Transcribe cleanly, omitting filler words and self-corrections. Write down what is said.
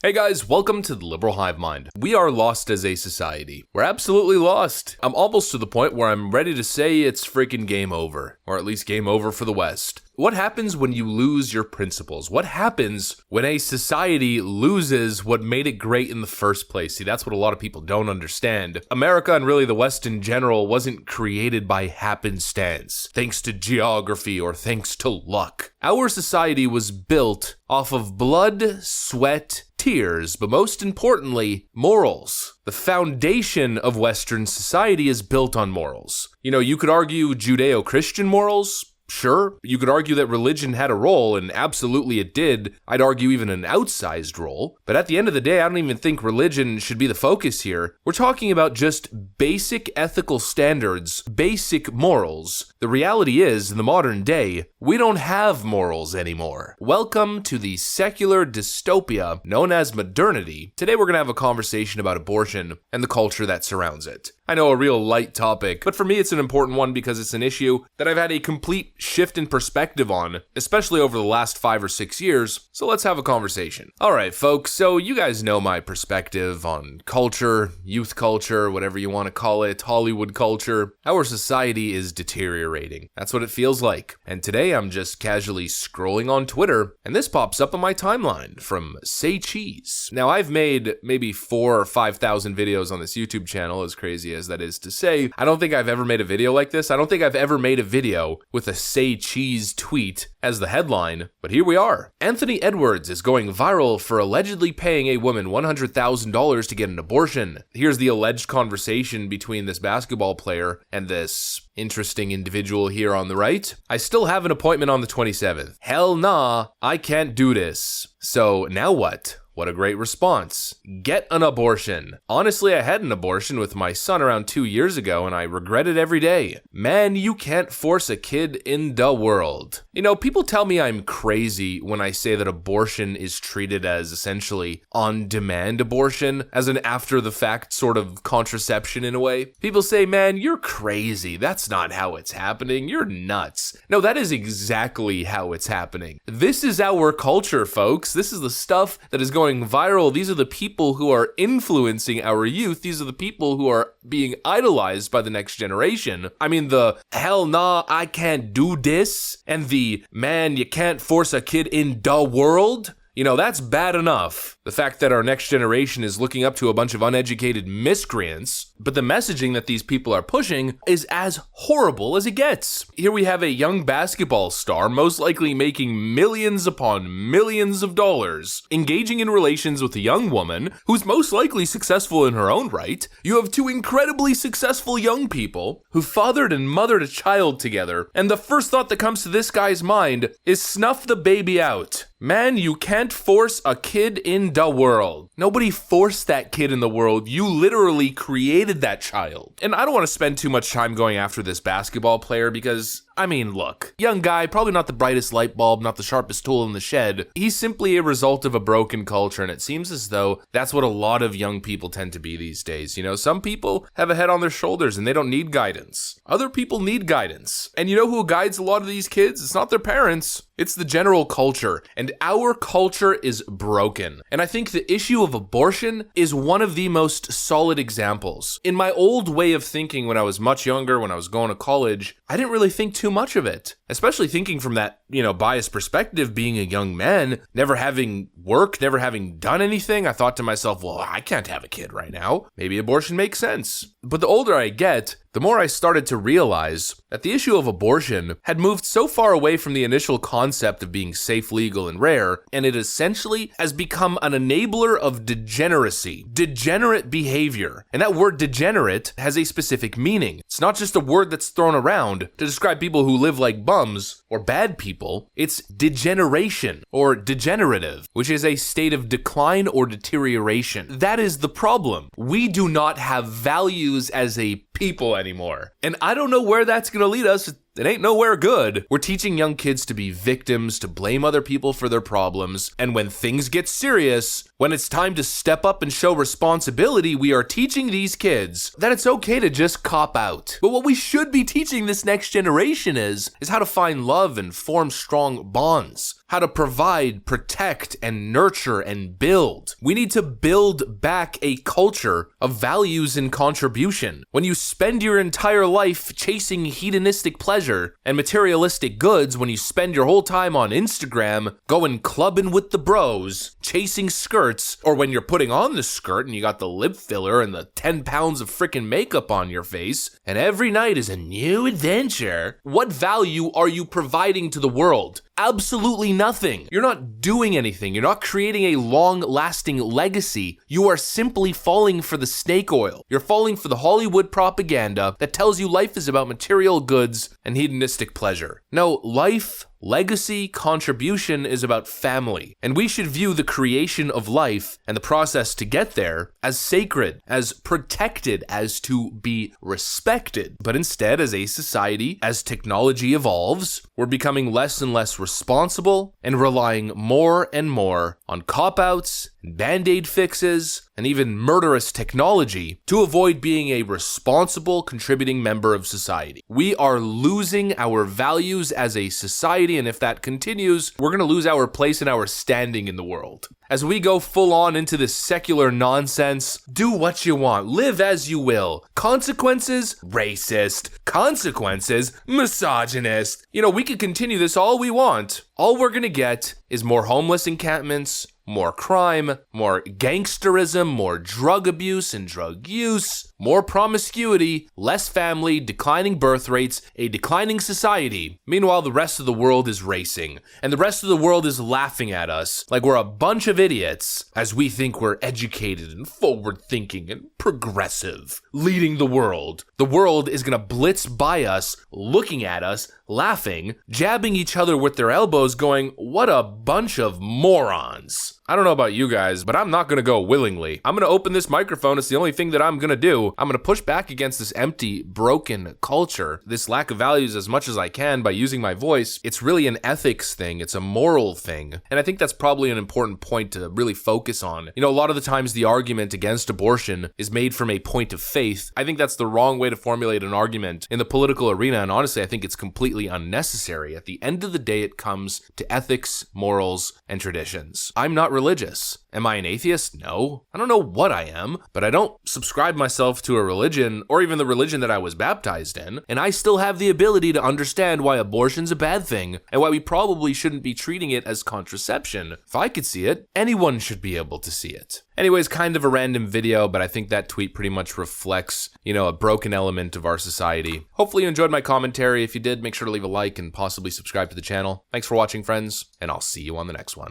Hey guys, welcome to the Liberal Hive Mind. We are lost as a society. We're absolutely lost. I'm almost to the point where I'm ready to say it's freaking game over. Or at least game over for the West. What happens when you lose your principles? What happens when a society loses what made it great in the first place? See, that's what a lot of people don't understand. America, and really the West in general, wasn't created by happenstance, thanks to geography or thanks to luck. Our society was built off of blood, sweat, tears, but most importantly, morals. The foundation of Western society is built on morals. You could argue Judeo-Christian morals. Sure, you could argue that religion had a role, and absolutely it did. I'd argue even an outsized role. But at the end of the day, I don't even think religion should be the focus here. We're talking about just basic ethical standards, basic morals. The reality is, in the modern day, we don't have morals anymore. Welcome to the secular dystopia known as modernity. Today we're going to have a conversation about abortion and the culture that surrounds it. I know, a real light topic, but for me it's an important one because it's an issue that I've had a complete shift in perspective on, especially over the last 5 or 6 years, so let's have a conversation. Alright folks, so you guys know my perspective on culture, youth culture, whatever you want to call it, Hollywood culture. Our society is deteriorating. That's what it feels like. And today I'm just casually scrolling on Twitter, and this pops up on my timeline from Say Cheese. Now I've made maybe 4,000 or 5,000 videos on this YouTube channel, as crazy as that is to say. I don't think I've ever made a video like this. I don't think I've ever made a video with a Say Cheese tweet as the headline, but here we are. Anthony Edwards is going viral for allegedly paying a woman $100,000 to get an abortion. Here's the alleged conversation between this basketball player and this interesting individual here on the right. I still have an appointment on the 27th. Hell nah, I can't do this. So now what? What a great response. Get an abortion. Honestly, I had an abortion with my son around 2 years ago and I regret it every day. Man, you can't force a kid in the world. People tell me I'm crazy when I say that abortion is treated as essentially on-demand abortion, as an after-the-fact sort of contraception in a way. People say, man, you're crazy. That's not how it's happening. You're nuts. No, that is exactly how it's happening. This is our culture, folks. This is the stuff that is going viral. These are the people who are influencing our youth. These are the people who are being idolized by the next generation. I mean, the hell nah, I can't do this, and the man, you can't force a kid in the world. That's bad enough. The fact that our next generation is looking up to a bunch of uneducated miscreants, but the messaging that these people are pushing is as horrible as it gets. Here we have a young basketball star, most likely making millions upon millions of dollars, engaging in relations with a young woman who's most likely successful in her own right. You have two incredibly successful young people who fathered and mothered a child together, and the first thought that comes to this guy's mind is snuff the baby out. Man, you can't force a kid in the world. Nobody forced that kid in the world. You literally created that child. And I don't want to spend too much time going after this basketball player because, look, young guy, probably not the brightest light bulb, not the sharpest tool in the shed. He's simply a result of a broken culture, and it seems as though that's what a lot of young people tend to be these days. Some people have a head on their shoulders and they don't need guidance. Other people need guidance. And you know who guides a lot of these kids? It's not their parents. It's the general culture, and our culture is broken. And I think the issue of abortion is one of the most solid examples. In my old way of thinking when I was much younger, when I was going to college, I didn't really think too much of it, especially thinking from that, biased perspective, being a young man, never having worked, never having done anything. I thought to myself, well, I can't have a kid right now. Maybe abortion makes sense. But the older I get, the more I started to realize that the issue of abortion had moved so far away from the initial concept of being safe, legal, and rare, and it essentially has become an enabler of degeneracy, degenerate behavior. And that word degenerate has a specific meaning. It's not just a word that's thrown around to describe people who live like bums or bad people. It's degeneration or degenerative, which is a state of decline or deterioration. That is the problem. We do not have values as a people anymore. And I don't know where that's going to lead us. It ain't nowhere good. We're teaching young kids to be victims, to blame other people for their problems, and when things get serious, when it's time to step up and show responsibility, we are teaching these kids that it's okay to just cop out. But what we should be teaching this next generation is how to find love and form strong bonds. How to provide, protect, and nurture and build. We need to build back a culture of values and contribution. When you spend your entire life chasing hedonistic pleasure and materialistic goods, when you spend your whole time on Instagram going clubbing with the bros, chasing skirts, or when you're putting on the skirt and you got the lip filler and the 10 pounds of freaking makeup on your face, and every night is a new adventure, what value are you providing to the world? Absolutely nothing. You're not doing anything. You're not creating a long-lasting legacy. You are simply falling for the snake oil. You're falling for the Hollywood propaganda that tells you life is about material goods and hedonistic pleasure. No, life, legacy, contribution is about family, and we should view the creation of life and the process to get there as sacred, as protected, as to be respected. But instead, as a society, as technology evolves, we're becoming less and less responsible and relying more and more on cop-outs, band-aid fixes, and even murderous technology to avoid being a responsible, contributing member of society. We are losing our values as a society, and if that continues, we're going to lose our place and our standing in the world. As we go full on into this secular nonsense, do what you want, live as you will. Consequences? Racist. Consequences? Misogynist. We could continue this all we want. All we're going to get is more homeless encampments, more crime, more gangsterism, more drug abuse and drug use, more promiscuity, less family, declining birth rates, a declining society. Meanwhile, the rest of the world is racing, and the rest of the world is laughing at us like we're a bunch of idiots as we think we're educated and forward-thinking and progressive, leading the world. The world is gonna blitz by us, looking at us, laughing, jabbing each other with their elbows, going, "What a bunch of morons." I don't know about you guys, but I'm not gonna go willingly. I'm gonna open this microphone. It's the only thing that I'm gonna do. I'm gonna push back against this empty, broken culture, this lack of values as much as I can by using my voice. It's really an ethics thing. It's a moral thing. And I think that's probably an important point to really focus on. A lot of the times the argument against abortion is made from a point of faith. I think that's the wrong way to formulate an argument in the political arena, and honestly, I think it's completely unnecessary. At the end of the day, it comes to ethics, morals, and traditions. I'm not religious. Am I an atheist? No. I don't know what I am, but I don't subscribe myself to a religion or even the religion that I was baptized in, and I still have the ability to understand why abortion's a bad thing and why we probably shouldn't be treating it as contraception. If I could see it, anyone should be able to see it. Anyways, kind of a random video, but I think that tweet pretty much reflects, a broken element of our society. Hopefully you enjoyed my commentary. If you did, make sure to leave a like and possibly subscribe to the channel. Thanks for watching, friends, and I'll see you on the next one.